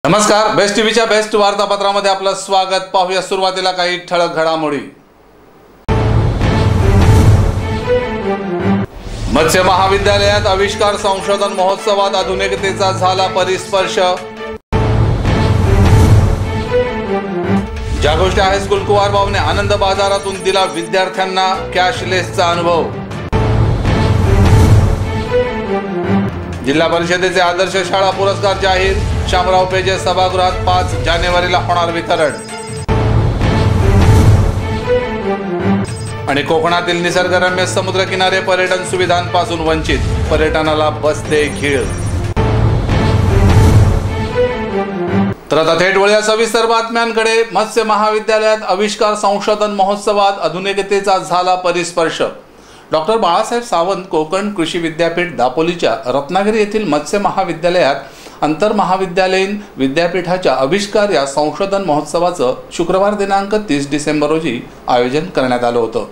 नमस्कार, बेस्ट टीव्हीच्या बेस्ट वार्तापत्रामध्ये आपलं स्वागत। पाहूया सुरुवातीला काही ठळक घडामोडी। मत्स्य महाविद्यालयात आविष्कार संशोधन महोत्सवात आधुनिकतेचा झाला परिस्पर्श। ज्या गोष्टी हायस्कूल कुवारबावने आनंद बाजारातून दिला विद्यार्थ्यांना कॅशलेसचा अनुभव। जिल्हा परिषदेचे आदर्श शाळा पुरस्कार जाहीर। शामराव पेजे सभागृहात 5 जानेवारीला होणार वितरण। आणि कोकणातील निसर्गरम्य समुद्रकिनारे पर्यटन सुविधांपासून वंचित, पर्यटनाला बसते खीळ। तर आता थेट वळूया सविस्तर बातम्यांकडे। मत्स्य महाविद्यालयात आविष्कार संशोधन महोत्सवात आधुनिकतेचा झाला परिस्पर्श। डॉक्टर बाळासाहेब सावंत कोकण कृषी विद्यापीठ दापोलीच्या रत्नागिरी येथील मत्स्य महाविद्यालयात आंतर महाविद्यालयीन विद्यापीठाच्या आविष्कार या संशोधन महोत्सवाचं शुक्रवार दिनांक 30 डिसेंबर रोजी आयोजन करण्यात आलं होतं।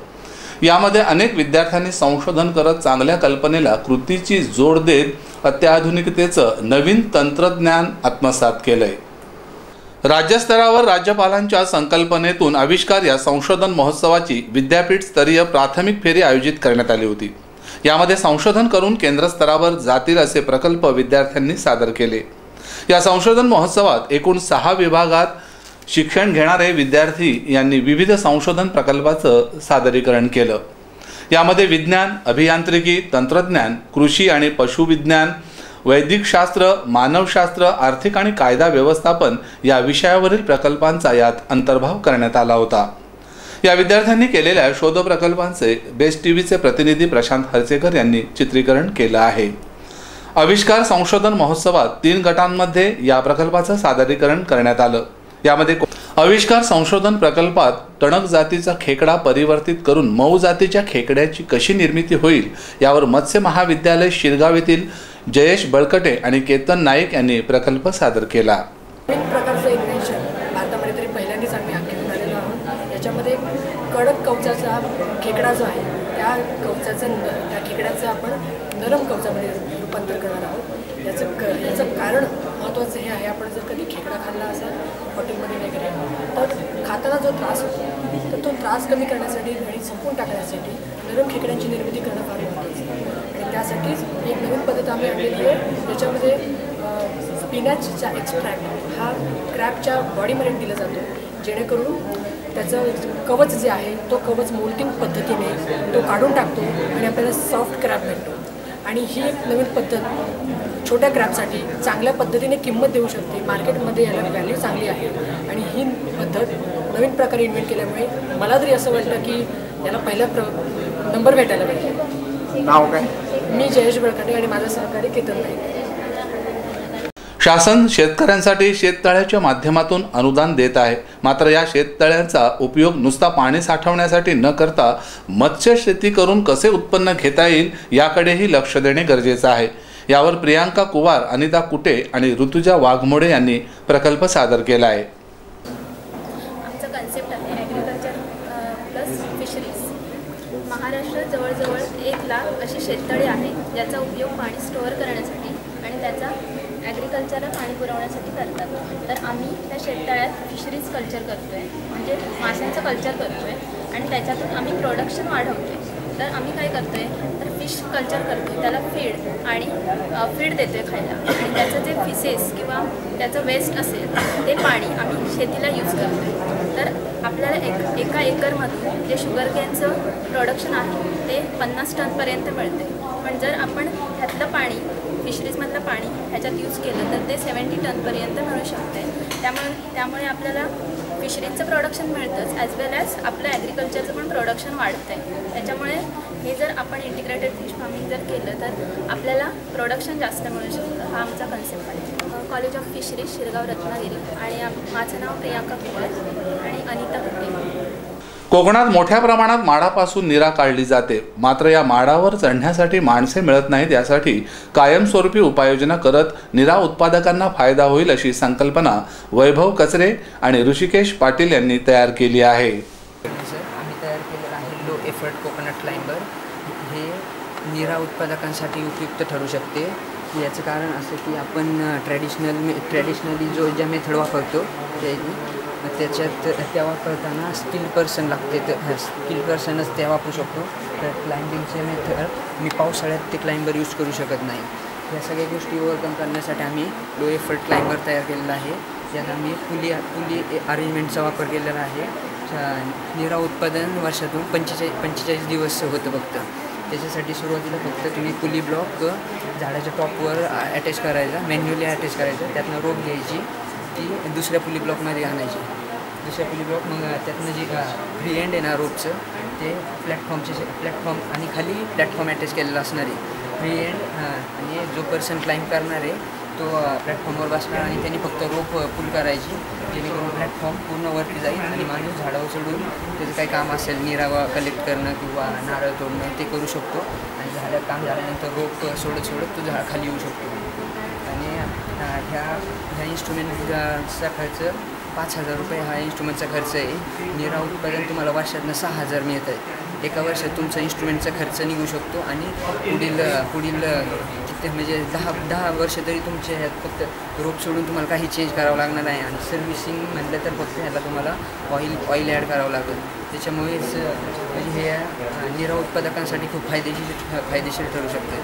यामध्ये अनेक विद्यार्थ्यांनी संशोधन करत चांगल्या कल्पनेला कृतीची जोड देत अत्याधुनिकतेचं नवीन तंत्रज्ञान आत्मसात केलंय। राज्यस्तरावर राज्यपालांच्या संकल्पनेतून आविष्कार या संशोधन महोत्सवाची विद्यापीठ स्तरीय प्राथमिक फेरी आयोजित करण्यात आली होती। यामध्ये संशोधन करून केंद्र स्तरावर जातील असे प्रकल्प विद्यार्थ्यांनी सादर केले। या संशोधन महोत्सवात एकूण 6 विभागात शिक्षण घेणारे विद्यार्थी यांनी विविध संशोधन प्रकल्पाचं सादरीकरण केलं। यामध्ये विज्ञान, अभियांत्रिकी, तंत्रज्ञान, कृषी आणि पशुविज्ञान, वैदिकशास्त्र, मानवशास्त्र, आर्थिक आणि कायदा व्यवस्थापन या विषयावरील प्रकल्पांचा यात अंतर्भाव करण्यात आला होता। या विद्यार्थ्यांनी केलेल्या शोध प्रकल्पांचे बेस्ट टीव्हीचे प्रतिनिधी प्रशांत हर्चेकर यांनी चित्रीकरण केलं आहे। आविष्कार संशोधन महोत्सवात 3 गटांमध्ये या प्रकल्पाचं सादरीकरण करण्यात आलं। यामध्ये आविष्कार संशोधन प्रकल्पात टणक जातीचा खेकडा परिवर्तित करून मऊ जातीच्या खेकड्याची कशी निर्मिती होईल यावर मत्स्य महाविद्यालय शिरगाव येथील जयेश बळकटे आणि केतन नाईक यांनी प्रकल्प सादर केला। प्रकारचं इन्व्हेन्शन भारतामध्ये तरी पहिल्यांदाच आम्ही आणखी झालेलो आहोत। याच्यामध्ये कडक कवचाचा खेकडा जो आहे त्या खेकड्याचं आपण नरम कवचामध्ये रूपांतर करणार आहोत। याचं कारण महत्त्वाचं हे आहे, आपण जर कधी खेकडा खाल्ला असेल हॉटेलमध्ये वगैरे तर खाताना जो त्रास होतो तर तो त्रास कमी करण्यासाठी आणि संपून टाकण्यासाठी नरम खेकड्यांची निर्मिती करणं फार महत्त्वाचं आहे। आणि त्यासाठीच एक नवीन पद्धत आम्ही आणलेली आहे, ज्याच्यामध्ये स्पिनॅचचा एक्स्ट्रॅक्ट हा क्रॅबच्या बॉडीमध्ये दिला जातो, जेणेकरून त्याचं कवच जे आहे तो कवच मोल्टिंग पद्धतीने तो काढून टाकतो आणि आपल्याला सॉफ्ट क्रॅब मिळतो। आणि ही एक नवीन पद्धत छोट्या क्रॅबसाठी चांगल्या पद्धतीने किंमत देऊ शकते। मार्केटमध्ये याला व्हॅल्यू चांगली आहे आणि ही पद्धत नवीन प्रकारे इन्व्हेंट केल्यामुळे मला तरी असं वाटतं की याला पहिला नंबर भेटायला पाहिजे। नाव काय? मी जयेश बळकटे आणि माझा सहकारी केतन नाईक। शासन शेतकऱ्यांसाठी शेततळ्याच्या माध्यमातून अनुदान देत आहे, मात्र या शेततळ्यांचा उपयोग नुसता पाणी साठवण्यासाठी न करता मत्स्य शेती करून कसे उत्पन्न घेता येईल याकडेही लक्ष देणे गरजेचे आहे। यावर प्रियांका कुवार, अनिता कुटे आणि ऋतुजा वाघमोडे यांनी प्रकल्प सादर केला आहे। आमचा कन्सेप्ट आहे ॲग्रिकल्चर प्लस फिशरीज। महाराष्ट्रात जवळजवळ 1 लाख अशी शेततळे आहेत ज्याचा उपयोग पाणी स्टोअर करण्यासाठी आणि त्याचा ॲग्रिकल्चरला पाणी पुरवण्यासाठी करतात। तर आम्ही त्या शेततळ्यात फिशरीज कल्चर करतो आहे, म्हणजे माशांचं कल्चर करतो आहे आणि त्याच्यातून आम्ही प्रोडक्शन वाढवतो आहे। तर आम्ही काय करतो आहे, तर फिश कल्चर करतो आहे, त्याला फीड देतो आहे खायला आणि त्याचं जे फिसेस किंवा त्याचं वेस्ट असेल ते पाणी आम्ही शेतीला यूज करतो आहे। तर आपल्याला एका एकरमधून जे शुगर केनचं प्रोडक्शन आहे ते 50 टनपर्यंत मिळते। पण जर आपण ह्यातलं पाणी फिशरीजमधलं पाणी ह्याच्यात यूज केलं तर ते 70 टनपर्यंत मिळू शकते। त्यामुळे आपल्याला फिशरीजचं प्रोडक्शन मिळतंच, ॲज वेल ॲज आपलं ॲग्रिकल्चरचं पण प्रोडक्शन वाढतं आहे। त्याच्यामुळे हे जर आपण इंटिग्रेटेड फिश फार्मिंग जर केलं तर आपल्याला प्रोडक्शन जास्त मिळू शकतं। हा आमचा कन्सेप्ट आहे। College of fisheries Shirgaon Ratnagiri आणि माझं नाव प्रियांका कुवार आणि अनिता कुटे। कोकणात मोठ्या प्रमाणात माडापासून नीरा काढली जाते, मात्र या माडावर चढण्यासाठी माणसे मिळत नाहीत। यासाठी कायमस्वरूपी उपाययोजना करत नीरा उत्पादकांना फायदा होईल अशी संकल्पना वैभव कचरे आणि ऋषिकेश पाटील यांनी तयार केली आहे। आम्ही तयार केलेलं आहे लो एफर्ट कोकोनट क्लाइंबर। हे नीरा उत्पादकांसाठी उपयुक्त ठरू शकते। याचं कारण असं की आपण ट्रॅडिशनली ज्या मेथड वापरतो त्याच्यात त्या वापरताना स्किल पर्सन लागते, तर स्किल पर्सनच त्या वापरू शकतो. तर क्लाइंबिंगचे मेथड मी पावसाळ्यात ते क्लाइंबर यूज करू शकत नाही. या सगळ्या गोष्टी ओव्हरकम करण्यासाठी आम्ही लो एफर्ट क्लाइंबर तयार केलेला आहे. त्यात आम्ही पुली अरेंजमेंटचा वापर केलेला आहे. निरा उत्पादन वर्षातून 45 दिवस होतं फक्त. त्याच्यासाठी सुरुवातीला फक्त तुम्ही पुली ब्लॉक झाडाच्या टॉपवर अटॅच करायचा, मॅन्युअली अटॅच करायचं. त्यातनं रोप घ्यायची, ती दुसऱ्या पुली ब्लॉकमध्ये आणायची. दुसऱ्या पुली ब्लॉक मग त्यातनं जी फ्री एंड आहे ना रोपचं, ते प्लॅटफॉर्म आणि खाली प्लॅटफॉर्म अटॅच केलेलं असणार आहे. फ्री एंड आणि जो पर्सन क्लाइंब करणार आहे तो प्लॅटफॉर्मवर बसणार आणि त्यांनी फक्त रोप पुल करायची, जेणेकरून प्लॅटफॉर्म पूर्ण वरती जाईल आणि माणूस झाडावर चढून त्याचं काही काम असेल, निरावा कलेक्ट करणं किंवा नारळ तोडणं ते करू शकतो. आणि काम झाल्यानंतर रोप सोडत तो झाड खाली येऊ शकतो. आणि ह्या इन्स्ट्रुमेंटचा खर्च 5,000 रुपये हा इन्स्ट्रुमेंटचा खर्च आहे. निरा उत्पादन तुम्हाला वर्षातनं 6,000 मिळत आहे. एका वर्षात तुमचा इन्स्ट्रुमेंटचा खर्च निघू शकतो आणि पुढील किती म्हणजे 10 वर्ष तरी तुमच्या ह्यात फक्त रोप सोडून तुम्हाला काही चेंज करावं लागणार आहे. आणि सर्व्हिसिंग म्हटलं तर फक्त ह्याला तुम्हाला ऑइल ॲड करावं लागेल. त्याच्यामुळेच म्हणजे हे निरा उत्पादकांसाठी खूप फायदेशीर ठरू शकते.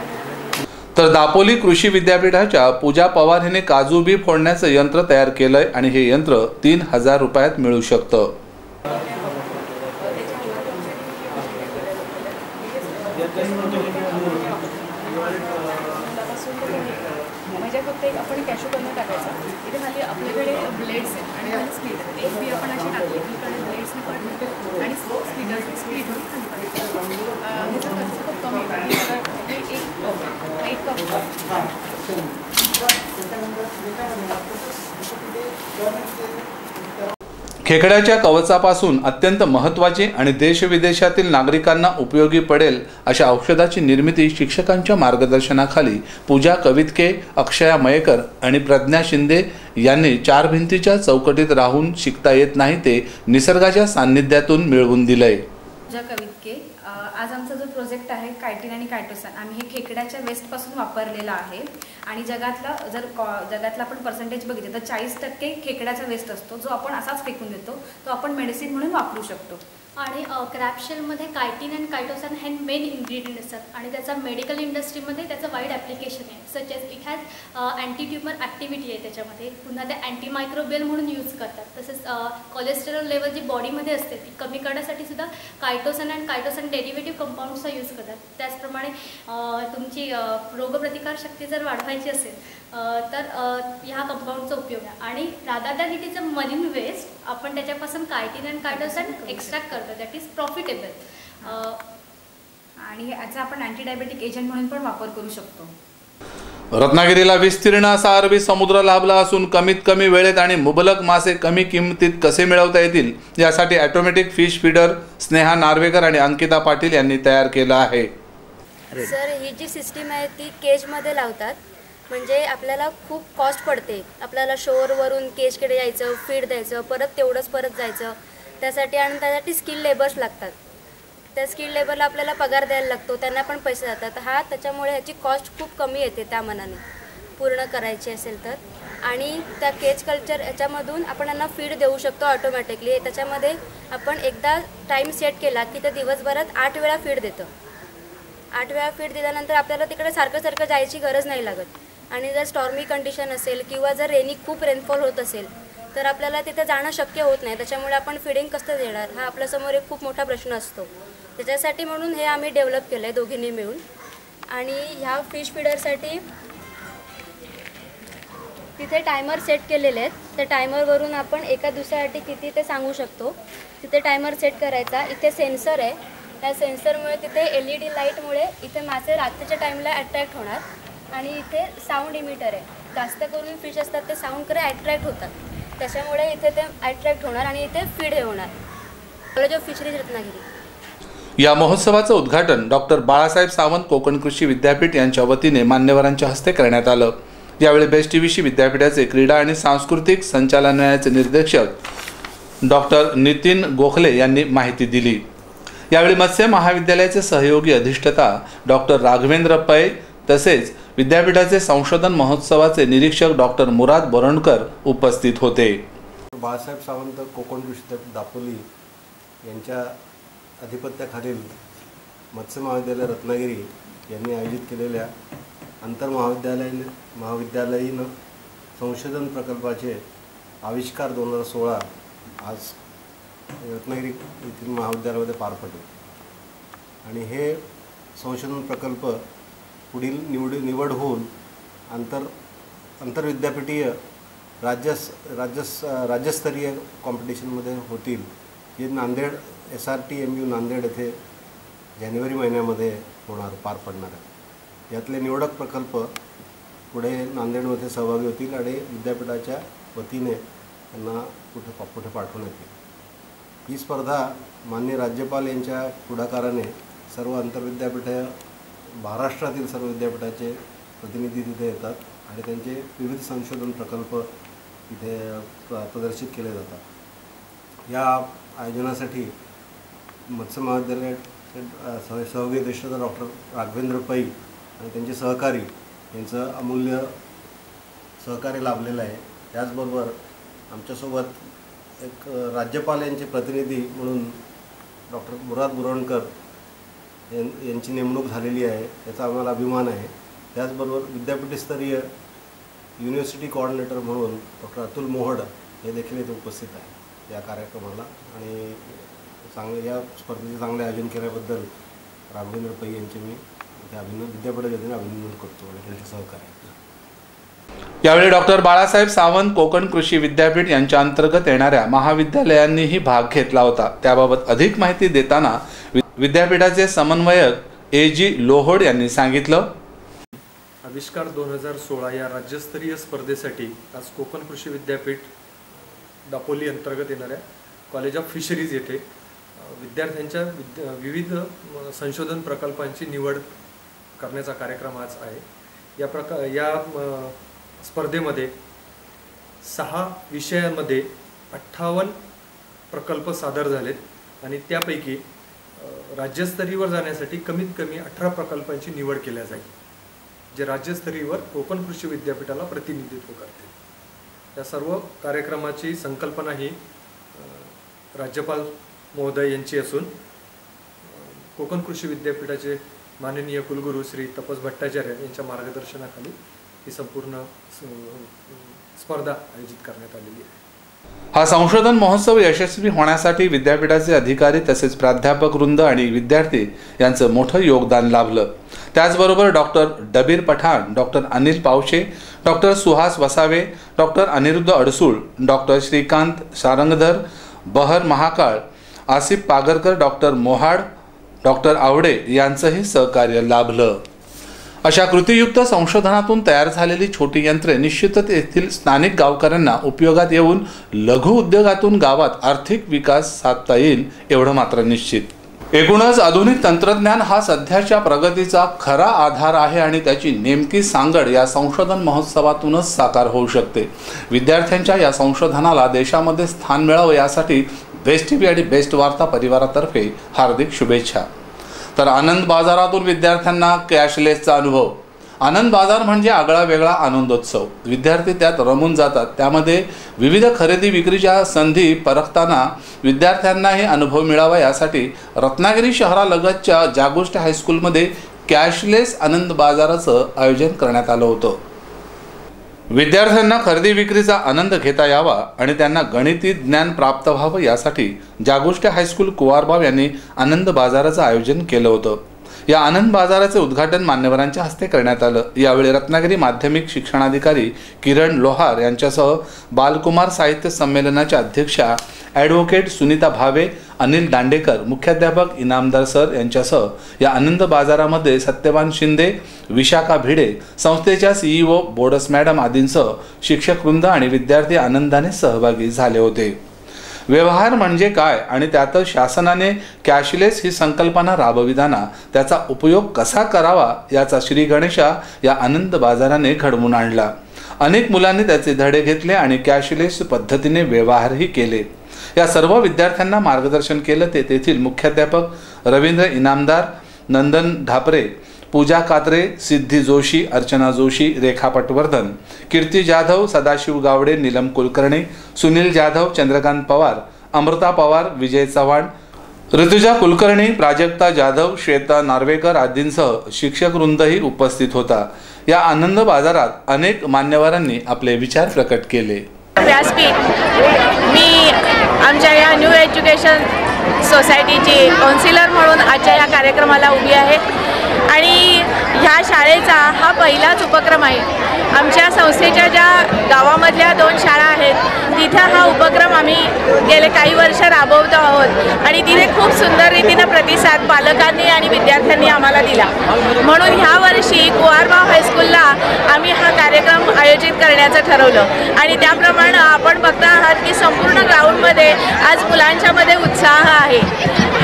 तर दापोली कृषी विद्यापीठाच्या पूजा पवार हिने काजू बी फोडण्याचं यंत्र तयार केलंय आणि हे यंत्र 3,000 रुपयात मिळू शकतं. म्हणजे फक्त एक आपण कॅशू करणं टाकायचं. इथे खाली आपल्याकडे ब्लेड्स आहेत आणि खाली स्प्लिट आहे. एक बी आपण अशी टाकली की इकडे ब्लेड्सने कट आणि स्प्लिट होऊन खाली पडतो. ह्याचा खर्च खूप कमी आहे. हे एक कप खेकड्याच्या कवचापासून अत्यंत महत्त्वाची आणि देशविदेशातील नागरिकांना उपयोगी पडेल अशा औषधाची निर्मिती शिक्षकांच्या मार्गदर्शनाखाली पूजा कवितके, अक्षया मयेकर आणि प्रज्ञा शिंदे यांनी 4 भिंतीच्या चौकटीत राहून शिकता येत नाही ते निसर्गाच्या सान्निध्यातून मिळवून दिलंय. पूजा कवितके, आज आमचा जो प्रोजेक्ट आहे कायटिन आणि कायटोसन, आम्ही हे खेकड्याच्या वेस्टपासून वापरलेला आहे. आणि जगातला आपण पर्सेंटेज बघितलं तर 40% खेकड्याचा वेस्ट असतो, जो आपण असाच फेकून देतो, तो आपण मेडिसिन म्हणून वापरू शकतो. आणि क्रॅपशेलमध्ये कायटिन आणि कायटोसन हे मेन इन्ग्रेडियंट असतात आणि त्याचा मेडिकल इंडस्ट्रीमध्ये त्याचं वाईड ॲप्लिकेशन आहे. Such as it has antitumour activity आहे त्याच्यामध्ये. पुन्हा ते अँटीमायक्रोबियल म्हणून यूज करतात. तसेच कोलेस्टेरॉल लेवल जी बॉडीमध्ये असते ती कमी करण्यासाठी सुद्धा कायटोसन आणि कायटोसन डेरिव्हेटिव्ह कंपाऊंड्सचा यूज करतात. त्याचप्रमाणे तुमची रोगप्रतिकार शक्ती जर वाढवायची असेल तर ह्या कंपाऊंडचा उपयोग आहे. आणि rather than it is a marine waste, आपण त्याच्यापासून कायटिन आणि कायटोसन एक्स्ट्रॅक्ट करतो. That is profitable. आणि याचा आपण अँटी डायबेटिक एजंट म्हणून पण वापर करू शकतो. रत्नागिरीला विस्तीर्ण असा अरबी समुद्र लाभला असून कमीत कमी वेळेत आणि मुबलक मासे कमी किमतीत कसे मिळवता येतील यासाठी automatic fish feeder Sneha Narvekar आणि अंकिता पाटील यांनी तयार केलं आहे. सर, ही जी सिस्टीम आहे ती केजमध्ये लावतात. म्हणजे आपल्याला खूप कॉस्ट पडते. आपल्याला शोअरवरून केजकडे यायचं, फीड द्यायचं, परत तेवढंच परत जायचं त्यासाठी. आणि त्यासाठी स्किल लेबर्स लागतात. त्या स्किल लेबरला आपल्याला पगार द्यायला लागतो, त्यांना पण पैसे जातात. त्याच्यामुळे ह्याची कॉस्ट खूप कमी येते त्या मनाने पूर्ण करायची असेल तर. आणि त्या केज कल्चर याच्यामधून आपण यांना फीड देऊ शकतो ऑटोमॅटिकली. त्याच्यामध्ये आपण एकदा टाईम सेट केला की ते दिवसभरात 8 वेळा फीड देतं. 8 वेळा फीड दिल्यानंतर आपल्याला तिकडे सारखं जायची गरज नाही लागत. आणि जर स्टॉर्मी कंडिशन असेल किंवा जर खूप रेनफॉल होत असेल तर आपल्याला तिथे जाणं शक्य होत नाही. त्याच्यामुळे आपण फीडिंग कसं देणार हा आपल्यासमोर एक खूप मोठा प्रश्न असतो. त्याच्यासाठी म्हणून हे आम्ही डेव्हलप केलं आहे दोघींनी मिळून. आणि ह्या फिश फीडरसाठी तिथे टायमर सेट केलेले आहेत. त्या टायमरवरून आपण एका दिवसासाठी किती ते सांगू शकतो. तिथे टायमर सेट करायचा. इथे सेन्सर आहे. त्या सेन्सरमुळे तिथे LED लाईटमुळे इथे मासे रात्रीच्या टाईमला अट्रॅक्ट होणार. आणि इथे साऊंड इमिटर आहे. जास्त करून फिश असतात ते साऊंडकडे अट्रॅक्ट होतात. त्याच्यामुळे इथे ते अट्रॅक्ट होणार आणि इथे फीड हे होणार. College of fisheries Ratnagiri. या महोत्सवाचं उद्घाटन डॉक्टर बाळासाहेब सावंत कोकण कृषी विद्यापीठ यांच्या वतीने मान्यवरांच्या हस्ते करण्यात आलं. यावेळी बेस्ट TVC विद्यापीठाचे क्रीडा आणि सांस्कृतिक संचालनालयाचे निर्देशक डॉक्टर नितीन गोखले यांनी माहिती दिली. यावेळी मत्स्य महाविद्यालयाचे सहयोगी अधिष्ठाता डॉक्टर राघवेंद्र पै तसेच विद्यापीठाचे संशोधन महोत्सवाचे निरीक्षक डॉक्टर मुराद बोरणकर उपस्थित होते। बाळासाहेब सावंत कोकण कृषी विद्यापीठ दापोली यांच्या अधिपत्याखालील मत्स्य महाविद्यालय रत्नागिरी यांनी आयोजित केलेल्या महाविद्यालयीन संशोधन प्रकल्पाचे आविष्कार 2016 आज रत्नागिरी येथील महाविद्यालयामध्ये पार पडले आणि हे संशोधन प्रकल्प पुढील निवड होऊन आंतरविद्यापीठीय राज्यस्तरीय कॉम्पिटिशनमध्ये होतील। जे नांदेड SRTMU नांदेड येथे जानेवारी महिन्यामध्ये पार पडणार आहे। यातले निवडक प्रकल्प पुढे नांदेडमध्ये सहभागी होतील आणि विद्यापीठाच्या वतीने त्यांना पुढे पाठवण्यात येईल। ही स्पर्धा माननीय राज्यपाल यांच्या पुढाकाराने सर्व आंतरविद्यापीठे महाराष्ट्रातील सर्व विद्यापीठाचे प्रतिनिधी तिथे येतात आणि त्यांचे विविध संशोधन प्रकल्प इथे प्रदर्शित केले जातात। या आयोजनासाठी मत्स्य महाविद्यालय सहयोगी अधिष्ठाता डॉक्टर राघवेंद्र पै आणि त्यांचे सहकारी यांचं अमूल्य सहकार्य लाभलेलं आहे। त्याचबरोबर आमच्यासोबत एक राज्यपाल यांचे प्रतिनिधी म्हणून डॉक्टर मुराद बोरणकर यांची नेमणूक झालेली आहे, याचा आम्हाला अभिमान आहे। त्याचबरोबर विद्यापीठस्तरीय युनिव्हर्सिटी कोऑर्डिनेटर म्हणून डॉक्टर अतुल मोहड हे देखील इथे उपस्थित आहे या कार्यक्रमाला आणि या स्पर्धेचे चांगले आयोजन केल्याबद्दल राघवेंद्र पै यांचे मी विद्यापीठाच्या वतीने अभिनंदन करतो आणि त्यांचे सहकार्य। यावेळी डॉक्टर बाळासाहेब सावंत कोकण कृषी विद्यापीठ यांच्या अंतर्गत येणाऱ्या महाविद्यालयांनीही भाग घेतला होता। त्याबाबत अधिक माहिती देताना विद्यापीठाचे समन्वयक AG लोहोड यांनी सांगितलं। आविष्कार 2016 या राज्यस्तरीय स्पर्धेसाठी आज कोकण कृषी विद्यापीठ दापोली अंतर्गत येणाऱ्या कॉलेज ऑफ फिशरीज येथे विद्यार्थ्यांच्या विविध संशोधन प्रकल्पांची निवड करण्याचा कार्यक्रम आज आहे। या स्पर्धेमध्ये 6 विषयांमध्ये 58 प्रकल्प सादर झालेत आणि त्यापैकी राज्यस्तरीयवर जाण्यासाठी कमीत कमी 18 प्रकल्पांची निवड केल्या जाईल, जे राज्यस्तरीयवर कोकण कृषी विद्यापीठाला प्रतिनिधित्व करते। या सर्व कार्यक्रमाची संकल्पना ही राज्यपाल महोदय यांची असून कोकण कृषी विद्यापीठाचे माननीय कुलगुरू श्री तपस भट्टाचार्य यांच्या मार्गदर्शनाखाली ही संपूर्ण स्पर्धा आयोजित करण्यात आलेली आहे। हा संशोधन महोत्सव यशस्वी होण्यासाठी विद्यापीठाचे अधिकारी तसेच प्राध्यापक वृंद आणि विद्यार्थी यांचं मोठं योगदान लाभलं। त्याचबरोबर doctor Dabir Pathan, doctor Anil Pawshe, doctor Suhas Vasave, doctor Aniruddha Adsul, doctor Shrikant Sarangdhar, Bahar Mahakal, Asif Pagarkar, doctor Mohad, doctor Awade यांचंही सहकार्य लाभलं। अशा कृतीयुक्त संशोधनातून तयार झालेली छोटी यंत्रे निश्चितच येथील स्थानिक गावकऱ्यांना उपयोगात येऊन लघु उद्योगातून गावात आर्थिक विकास साधता येईल एवढं मात्र निश्चित। एकूणच आधुनिक तंत्रज्ञान हा सध्याच्या प्रगतीचा खरा आधार आहे आणि त्याची नेमकी सांगड या संशोधन महोत्सवातूनच साकार होऊ शकते। विद्यार्थ्यांच्या या संशोधनाला देशामध्ये स्थान मिळावं यासाठी बेस्ट टीव्ही आणि बेस्ट वार्ता परिवारातर्फे हार्दिक शुभेच्छा। तर आनंद बाजारातून विद्यार्थ्यांना कॅशलेसचा अनुभव। आनंद बाजार म्हणजे आगळा वेगळा आनंदोत्सव। विद्यार्थी त्यात रमून जातात। त्यामध्ये विविध खरेदी विक्रीच्या संधी परखताना विद्यार्थ्यांनाही अनुभव मिळावा यासाठी रत्नागिरी शहरालगतच्या जागोष्ट हायस्कूलमध्ये कॅशलेस आनंद बाजाराचं आयोजन करण्यात आलं होतं। विद्यार्थ्यांना खरेदी विक्रीचा आनंद घेता यावा आणि त्यांना गणिती ज्ञान प्राप्त व्हावं यासाठी जागोष्ट हायस्कूल कुवारबाव यांनी आनंद बाजाराचं आयोजन केलं होतं। या आनंद बाजाराचे उद्घाटन मान्यवरांच्या हस्ते करण्यात आलं। यावेळी रत्नागिरी माध्यमिक शिक्षणाधिकारी किरण लोहार यांच्यासह बालकुमार साहित्य संमेलनाच्या अध्यक्षा ॲडव्होकेट सुनीता भावे, अनिल दांडेकर, मुख्याध्यापक इनामदार सर यांच्यासह या आनंद बाजारामध्ये सत्यवान शिंदे, विशाखा भिडे, संस्थेच्या CEO बोडस मॅडम आदींसह शिक्षक वृंद आणि विद्यार्थी आनंदाने सहभागी झाले होते। व्यवहार म्हणजे काय आणि त्यातच शासनाने कॅशलेस ही संकल्पना राबविताना त्याचा उपयोग कसा करावा याचा श्री गणेशा या आनंद बाजाराने घडवून आणला। अनेक मुलांनी त्याचे धडे घेतले आणि कॅशलेस पद्धतीने व्यवहारही केले। या सर्व विद्यार्थ्यांना मार्गदर्शन केलं ते तेथील मुख्याध्यापक रवींद्र इनामदार, नंदन ढापरे, पूजा कात्रे, सिद्धी जोशी, अर्चना जोशी, रेखा पटवर्धन, कीर्ती जाधव, सदाशिव गावडे, नीलम कुलकर्णी, सुनील जाधव, चंद्रकांत पवार, अमृता पवार, विजय चव्हाण, ऋतुजा कुलकर्णी, प्राजक्ता जाधव, श्वेता नार्वेकर आदींसह शिक्षक वृंदही उपस्थित होता। या आनंद बाजारात अनेक मान्यवरांनी आपले विचार प्रकट केले। व्यासपीठ मी आमच्या या न्यू एज्युकेशन सोसायटीची काउन्सिलर म्हणून आजच्या या कार्यक्रमाला उभी आहे आणि ह्या शाळेचा हा पहिलाच उपक्रम आहे। आमच्या संस्थेच्या ज्या गावामधल्या 2 शाळा आहेत तिथं हा उपक्रम आम्ही गेले काही वर्ष राबवतो आहोत आणि तिथे खूप सुंदर रीतीने प्रतिसाद पालकांनी आणि विद्यार्थ्यांनी आम्हाला दिला। म्हणून ह्या वर्षी कुवारबाव हायस्कूलला आम्ही हा कार्यक्रम आयोजित करण्याचं ठरवलं आणि त्याप्रमाणे आपण बघता आहात की संपूर्ण ग्राउंडमध्ये आज मुलांच्यामध्ये उत्साह आहे।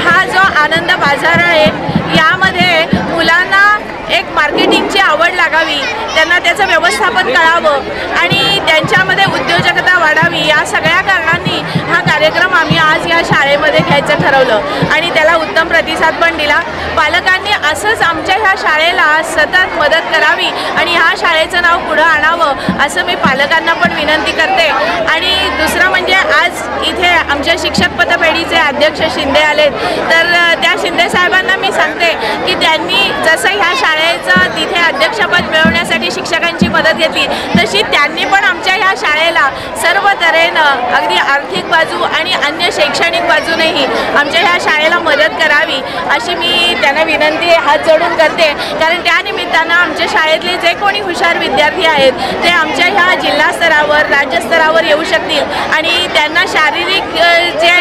हा जो आनंद बाजार आहे यामध्ये मुलांना एक मार्केटिंगची आवड लागावी, त्यांना त्याचं व्यवस्थापन कळावं आणि त्यांच्यामध्ये उद्योजकता वाढावी, या सगळ्या कारणांनी हा कार्यक्रम आम्ही आज या शाळेमध्ये घ्यायचं ठरवलं आणि त्याला उत्तम प्रतिसाद पण दिला। पालकांनी असंच आमच्या ह्या शाळेला सतत मदत करावी आणि ह्या शाळेचं नाव पुढं आणावं असं मी पालकांना पण विनंती करते। आणि दुसरं म्हणजे आज इथे आमच्या शिक्षक पतपेढीचे अध्यक्ष शिंदे आलेत, तर त्या शिंदे साहेबांना मी सांगते की त्यांनी जसं ह्या शाळेचं तिथे अध्यक्षपद मिळवण्यासाठी शिक्षकांची मदत घेतली तशी त्यांनी पण आमच्या ह्या शाळेला सर्व तऱ्हेनं अगदी आर्थिक बाजू आणि अन्य शैक्षणिक बाजूनेही आमच्या ह्या शाळेला मदत करावी अशी मी त्यांना विनंती हात जोडून करते। कारण त्या निमित्तानं आमच्या शाळेतले जे कोणी हुशार विद्यार्थी आहेत ते आमच्या ह्या जिल्हा स्तरावर राज्य स्तरावर येऊ शकतील आणि त्यांना शारीरिक जे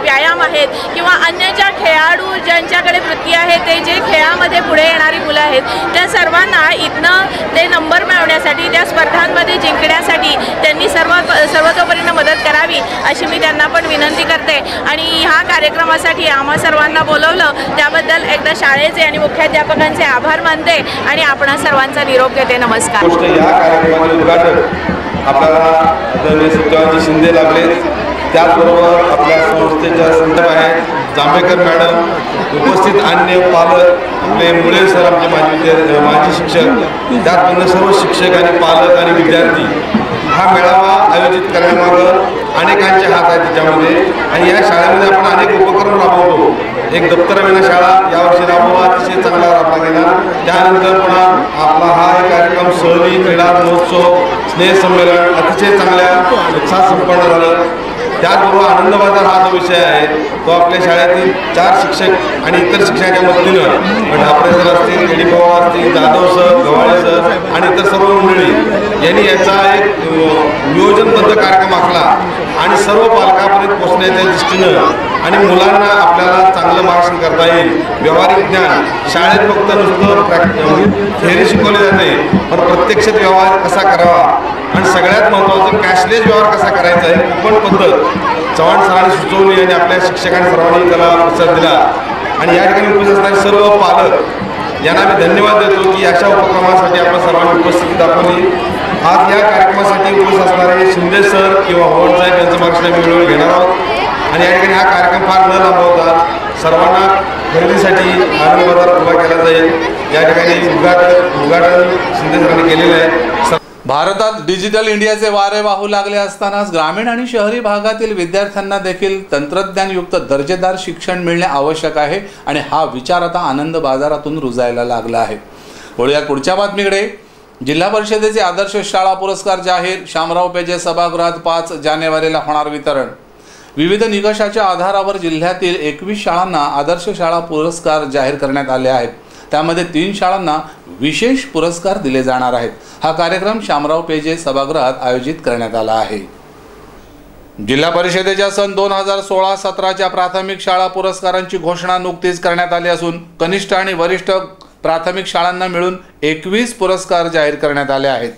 व्यायाम आहेत किंवा अन्य ज्या खेळाडू ज्यांच्याकडे वृत्ती आहे ते जे खेळामध्ये पुढे येणारी मुलं आहेत त्या सर्वांना इथनं ते नंबर मिळवण्यासाठी त्या स्पर्धांमध्ये जिंकण्यासाठी त्यांनी सर्वतोपरीने मदत करावी अशी मी त्यांना पण विनंती करते। आणि ह्या कार्यक्रमासाठी आम्हा सर्वांना बोलवलं त्याबद्दल एकदा शाळेचे आणि मुख्याध्यापकांचे आभार मानते आणि आपणा सर्वांचा निरोप घेते। नमस्कार। या कार्यक्रमाचे उद्घाटन आपल्याला सत्यवाजी शिंदे लागले, त्याचबरोबर आपल्या संस्थेच्या संत आहेत जांभेकर मॅडम, उपस्थित अन्य पालक, आपले मुळे सर, आमचे माजी शिक्षक, त्याचबरोबर सर्व शिक्षक आणि पालक आणि विद्यार्थी। हा मेळावा आयोजित करण्यामागं अनेकांचे हात आहेत त्याच्यामध्ये आणि या शाळेमध्ये आपण अनेक उपक्रम राबवतो। एक दप्तरविना शाळा यावर्षी राबवला, अतिशय चांगला राबला गेला। त्यानंतर पुन्हा आपला हा एक कार्यक्रम सहली, क्रीडा महोत्सव, स्नेहसंमेलन अतिशय चांगल्या उत्साहात संपन्न झालं। त्याचबरोबर आनंद बाजार हा जो विषय आहे तो आपल्या शाळेतील 4 शिक्षक आणि इतर शिक्षकांच्या मदतीनं ढापरे सर असतील, एडी पवार असतील, जाधव सर, गव्हाळे सर आणि इतर सर्व मंडळी यांनी याचा एक नियोजनबद्ध कार्यक्रम आखला आणि सर्व पालकांपर्यंत पोहोचण्याच्या दृष्टीनं आणि मुलांना आपल्याला चांगलं मार्गदर्शन करता येईल। व्यवहारिक ज्ञान शाळेत फक्त नुसतं थेअरी शिकवले जाते, पण प्रत्यक्षात व्यवहार कसा करावा आणि सगळ्यात महत्त्वाचं कॅशलेस व्यवहार कसा करायचा आहे कुपन पद्धत चव्हाण सरांनी सुचवली आणि आपल्या शिक्षकांनी सर्वांनी त्याला प्रतिसाद दिला। आणि या ठिकाणी उपस्थित असणारे सर्व पालक यांना मी धन्यवाद देतो की अशा उपक्रमासाठी आपण सर्वांनी उपस्थिती दाखवली। आज या कार्यक्रमासाठी उपस्थित असणारे शिंदे सर किंवा होवन साहेब यांचं मार्गदर्शन आम्ही वेळोवेळी घेणार आहोत आणि या ठिकाणी हा कार्यक्रम फार न लांबवता सर्वांना खरेदीसाठी आनंद बाजार उभा केला जाईल। या ठिकाणी उद्घाटन शिंदे सरांनी केलेलं आहे। भारतात डिजिटल इंडियाचे वारे वाहू लागले असतानाच ग्रामीण आणि शहरी भागातील विद्यार्थ्यांना देखील तंत्रज्ञानयुक्त दर्जेदार शिक्षण मिळणे आवश्यक आहे आणि हा विचार आता आनंद बाजारातून रुजायला लागला आहे। वळूया पुढच्या बातमीकडे। जिल्हा परिषदेचे आदर्श शाळा पुरस्कार जाहीर, शामराव पेजे सभागृहात 5 जानेवारीला होणार वितरण। विविध निकषाच्या आधारावर जिल्ह्यातील 21 शाळांना आदर्श शाळा पुरस्कार जाहीर करण्यात आले आहेत। त्यामध्ये 3 शाळांना विशेष पुरस्कार दिले जाणार आहेत। हा कार्यक्रम शामराव पेजे सभागृहात आयोजित करण्यात आला आहे। जिल्हा परिषदेच्या सन 2016-17च्या प्राथमिक शाळा पुरस्कारांची घोषणा नुकतीच करण्यात आली असून कनिष्ठ आणि वरिष्ठ प्राथमिक शाळांना मिळून 21 पुरस्कार जाहीर करण्यात आले आहेत।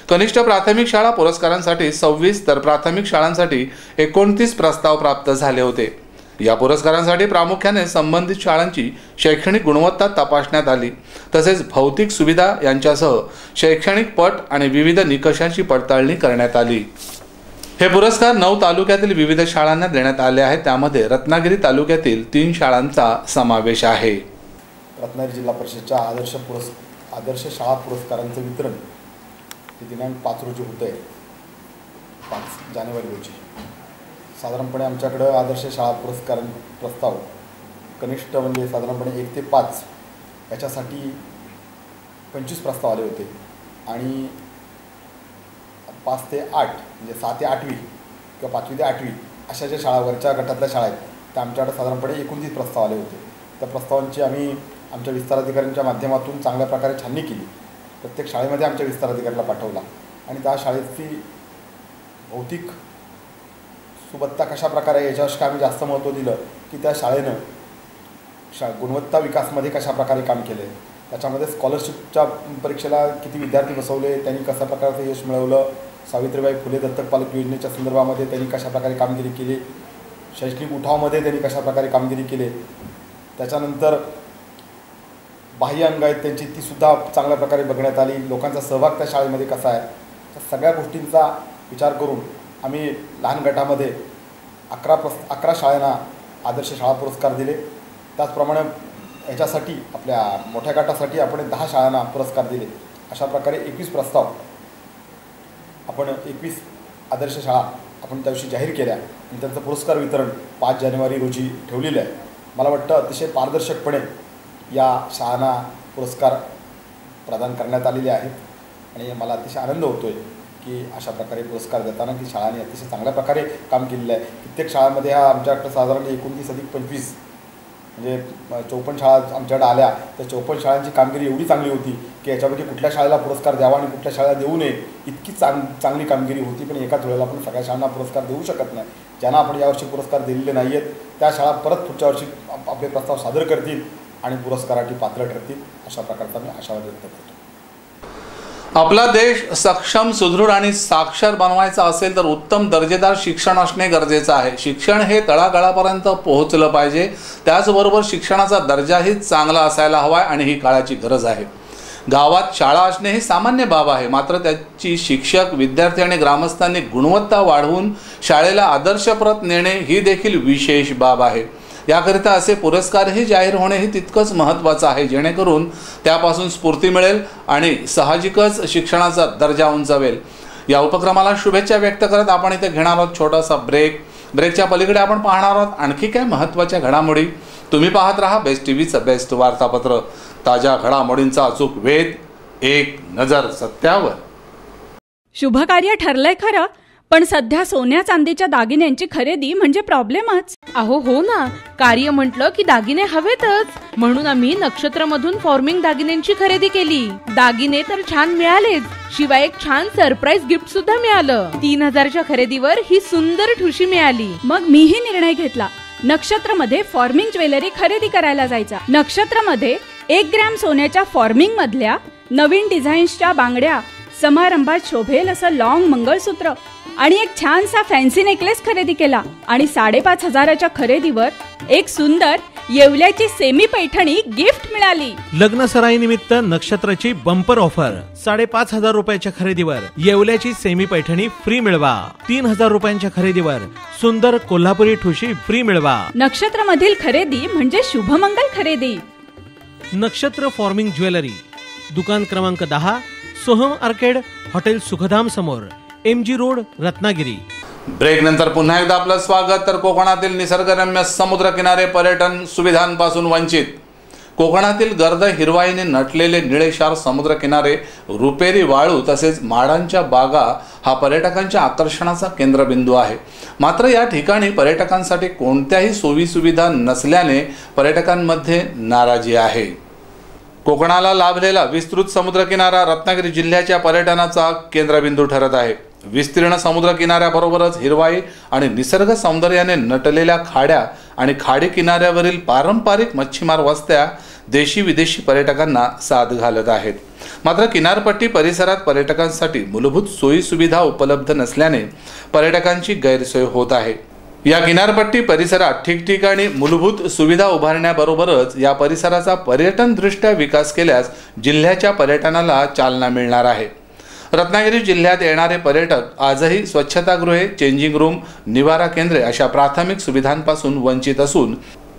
कनिष्ठ प्राथमिक शाळा पुरस्कारांसाठी 26 तर प्राथमिक शाळांसाठी 29 प्रस्ताव प्राप्त झाले होते। या पुरस्कारांसाठी प्रामुख्याने संबंधित शाळांची शैक्षणिक गुणवत्ता तपासण्यात आली, तसेच भौतिक सुविधा यांच्यासह शैक्षणिक पट आणि विविध निकषांची पडताळणी करण्यात आली। हे पुरस्कार 9 तालुक्यातील विविध शाळांना देण्यात आले आहेत। त्यामध्ये रत्नागिरी तालुक्यातील 3 शाळांचा समावेश आहे। रत्नागिरी जिल्हा परिषदच्या आदर्श शाळा पुरस्कारांचं वितरण हे दिनांक 5 रोजी होतं आहे, 5 जानेवारी रोजी. साधारणपणे आमच्याकडं आदर्श शाळा पुरस्कार प्रस्ताव कनिष्ठ म्हणजे साधारणपणे 1 ते 5 याच्यासाठी 25 प्रस्ताव आले होते आणि 5 ते 8 म्हणजे 6 ते 8वी किंवा 5वी ते 8वी अशा ज्या शाळा वरच्या गटातल्या शाळा आहेत त्या आमच्याकडे साधारणपणे 29 प्रस्ताव आले होते. त्या प्रस्तावांची आम्ही आमच्या विस्तार अधिकाऱ्यांच्या माध्यमातून चांगल्या प्रकारे छाननी केली. प्रत्येक शाळेमध्ये आमच्या विस्तार अधिकाऱ्याला पाठवला आणि त्या शाळेची भौतिक सुबत्ता कशा प्रकारे याच्यावर आम्ही जास्त महत्त्व दिलं की त्या शाळेनं गुणवत्ता विकासमध्ये कशा प्रकारे काम केलं आहे, त्याच्यामध्ये स्कॉलरशिपच्या परीक्षेला किती विद्यार्थी बसवले, त्यांनी कशा प्रकारचं यश मिळवलं, सावित्रीबाई फुले दत्तक पालक योजनेच्या संदर्भामध्ये त्यांनी कशा प्रकारे कामगिरी केली, शैक्षणिक उठावामध्ये त्यांनी कशा प्रकारे कामगिरी केली, त्याच्यानंतर बाह्य अंग आहेत त्यांची तीसुद्धा चांगल्या प्रकारे बघण्यात आली, लोकांचा सहभाग त्या शाळेमध्ये कसा आहे, त्या सगळ्या गोष्टींचा विचार करून आम्ही लहान गटामध्ये 11 शाळांना आदर्श शाळा पुरस्कार दिले. त्याचप्रमाणे याच्यासाठी आपल्या मोठ्या गटासाठी आपण 10 शाळांना पुरस्कार दिले. अशा प्रकारे 21 प्रस्ताव आपण 21 आदर्श शाळा आपण त्या दिवशी जाहीर केल्या आणि त्यांचं पुरस्कार वितरण 5 जानेवारी रोजी ठेवलेलं आहे. मला वाटतं अतिशय पारदर्शकपणे या शाळांना पुरस्कार प्रदान करण्यात आलेले आहेत आणि मला अतिशय आनंद होतो आहे की अशा प्रकारे पुरस्कार देताना की शाळांनी अतिशय चांगल्या प्रकारे काम केलेलं आहे. कित्येक शाळांमध्ये हा आमच्याकडे साधारण 29 अधिक 25 म्हणजे 54 शाळा आमच्याकडे आल्या. त्या 54 शाळांची कामगिरी एवढी चांगली होती की याच्यापैकी कुठल्या शाळेला पुरस्कार द्यावा आणि कुठल्या शाळेला देऊ नये इतकी चांगली कामगिरी होती. पण एकाच वेळेला आपण सगळ्या शाळांना पुरस्कार देऊ शकत नाही. ज्यांना आपण यावर्षी पुरस्कार दिलेले नाही आहेत त्या शाळा परत पुढच्या वर्षी आपले प्रस्ताव सादर करतील आणि पुरस्कारासाठी पात्र ठरतील, अशा प्रकारचा मी आशावाद व्यक्त करतो. आपला देश सक्षम, सुदृढ आणि साक्षर बनवायचा असेल तर उत्तम दर्जेदार शिक्षण असणे गरजेचं आहे. शिक्षण हे तळागाळापर्यंत पोहोचलं पाहिजे. त्याचबरोबर शिक्षणाचा दर्जाही चांगला असायला हवा आणि ही काळाची गरज आहे. गावात शाळा असणे ही सामान्य बाब आहे, मात्र त्याची शिक्षक, विद्यार्थी आणि ग्रामस्थांनी गुणवत्ता वाढवून शाळेला आदर्शप्रत नेणे ही देखील विशेष बाब आहे. याकरिता असे पुरस्कारही जाहीर होणे हे तितकंच महत्त्वाचं आहे, जेणेकरून त्यापासून स्फूर्ती मिळेल आणि साहजिकच शिक्षणाचा दर्जा उंचावेल. या उपक्रमाला शुभेच्छा व्यक्त करत आपण इथे घेणार आहोत छोटासा ब्रेकच्या पलीकडे आपण पाहणार आहोत आणखी काय महत्त्वाच्या घडामोडी. तुम्ही पाहत राहा बेस्ट टीव्हीचं बेस्ट वार्तापत्र. ताज्या घडामोडींचा अचूक वेध, एक नजर सत्यावर. शुभकार्य ठरलंय खरं, पण सध्या सोन्या चांदीच्या दागिन्यांची खरेदी म्हणजे प्रॉब्लेमच. अहो हो ना, कार्य म्हटलं की दागिने हवेतच, म्हणून आम्ही नक्षत्रमधून फॉर्मिंग दागिन्यांची खरेदी केली. दागिने तर छान मिळालेच, शिवाय एक छान सरप्राईज गिफ्ट सुद्धा मिळालं. 3000च्या खरेदीवर ही सुंदर ठुशी मिळाली. मग मीही निर्णय घेतला, नक्षत्रमध्ये फॉर्मिंग ज्वेलरी खरेदी करायला जायचा. नक्षत्रमध्ये 1 ग्रॅम सोन्याच्या फॉर्मिंग मधल्या नवीन डिझाईन्सच्या बांगड्या, समारंभात शोभेल असं लॉंग मंगळसूत्र आणि एक छानसा फॅन्सी नेकलेस खरेदी केला आणि 5,500च्या खरेदीवर एक सुंदर येवल्याची सेमी पैठणी गिफ्ट मिळाली. लग्न सराईनिमित्त नक्षत्राची बंपर ऑफर. 5,500 रुपयाच्या खरेदीवर येवल्याची सेमी पैठणी फ्री मिळवा. 3,000 रुपयांच्या खरेदीवर सुंदर कोल्हापुरी ठुशी फ्री मिळवा. नक्षत्रमधील खरेदी म्हणजे शुभमंगल खरेदी. नक्षत्र फॉर्मिंग ज्वेलरी, दुकान क्रमांक 10, सोहम आर्केड, हॉटेल सुखधाम समोर, MG रोड, रत्नागिरी. ब्रेक नंतर पुन्हा एकदा आपलं स्वागत. तर कोकणातील निसर्गरम्य समुद्रकिनारे पर्यटन सुविधांपासून वंचित. कोकणातील गर्द हिरवाईने नटलेले निळेशार समुद्रकिनारे, रुपेरी वाळू तसेच माडांच्या बागा हा पर्यटकांच्या आकर्षणाचा केंद्रबिंदू आहे. मात्र या ठिकाणी पर्यटकांसाठी कोणत्याही सोयीसुविधा नसल्याने पर्यटकांमध्ये नाराजी आहे. कोकणाला लाभलेला विस्तृत समुद्रकिनारा रत्नागिरी जिल्ह्याच्या पर्यटनाचा केंद्रबिंदू ठरत आहे. विस्तीर्ण समुद्रकिनाऱ्याबरोबरच हिरवाई आणि निसर्ग सौंदर्याने नटलेल्या खाड्या आणि खाडी किनाऱ्यावरील पारंपरिक मच्छीमार वस्त्या देशी विदेशी पर्यटकांना साथ घालत आहेत. मात्र किनारपट्टी परिसरात पर्यटकांसाठी मूलभूत सोयीसुविधा उपलब्ध नसल्याने पर्यटकांची गैरसोय होत आहे. या किनारपट्टी परिसरात ठिकठिकाणी मूलभूत सुविधा उभारण्याबरोबरच या परिसराचा पर्यटनदृष्ट्या विकास केल्यास जिल्ह्याच्या पर्यटनाला चालना मिळणार आहे. रत्नागिरी जिल्ह्यात येणारे पर्यटक आजही स्वच्छतागृहे, चेंजिंग रूम, निवारा केंद्रे अशा प्राथमिक सुविधांपासून वंचित असून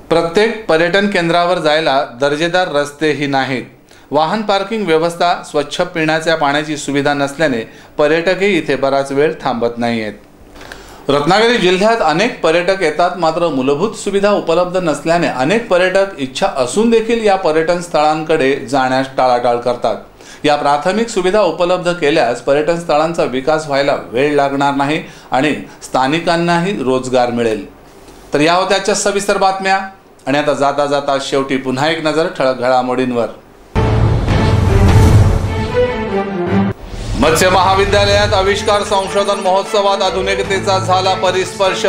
प्रत्येक पर्यटन केंद्रावर जायला दर्जेदार रस्तेही नाहीत. वाहन पार्किंग व्यवस्था, स्वच्छ पिण्याच्या पाण्याची सुविधा नसल्याने पर्यटकही इथे बराच वेळ थांबत नाहीयेत. रत्नागिरी जिल्ह्यात अनेक पर्यटक येतात, मात्र मूलभूत सुविधा उपलब्ध नसल्याने अनेक पर्यटक इच्छा असून देखील या पर्यटन स्थळांकडे जाण्यास टाळाटाळ करतात. या प्राथमिक सुविधा उपलब्ध केल्यास पर्यटन स्थळांचा विकास व्हायला वेळ लागणार नाही आणि स्थानिकांनाही रोजगार मिळेल. तर या होत्या आजच्या सविस्तर बातम्या. आणि आता जाता जाता शेवटी पुन्हा एक नजर ठळक घडामोडींवर. मत्स्य महाविद्यालयात आविष्कार संशोधन महोत्सवात आधुनिकतेचा झाला परिस्पर्श.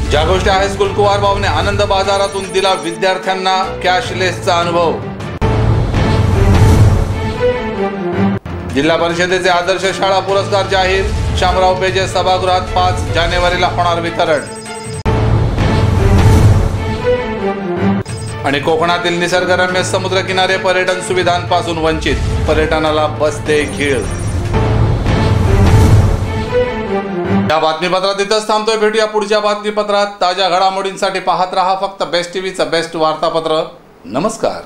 ज्या गोष्टी हायस्कूल कुवारबावने आनंद बाजारातून दिला विद्यार्थ्यांना कॅशलेसचा अनुभव. जिल्हा परिषदेचे आदर्श शाळा पुरस्कार जाहीर. शामराव पेजे सभागृहात 5 जानेवारीला होणार वितरण. आणि कोकणातील निसर्गरम्य समुद्रकिनारे पर्यटन सुविधांपासून वंचित, पर्यटनाला बसते खीळ. या बातमीपत्रात इथंच थांबतोय. भेटूया पुढच्या बातमीपत्रात. ताज्या घडामोडींसाठी पाहत रहा फक्त बेस्ट टीव्हीचं बेस्ट वार्तापत्र. नमस्कार.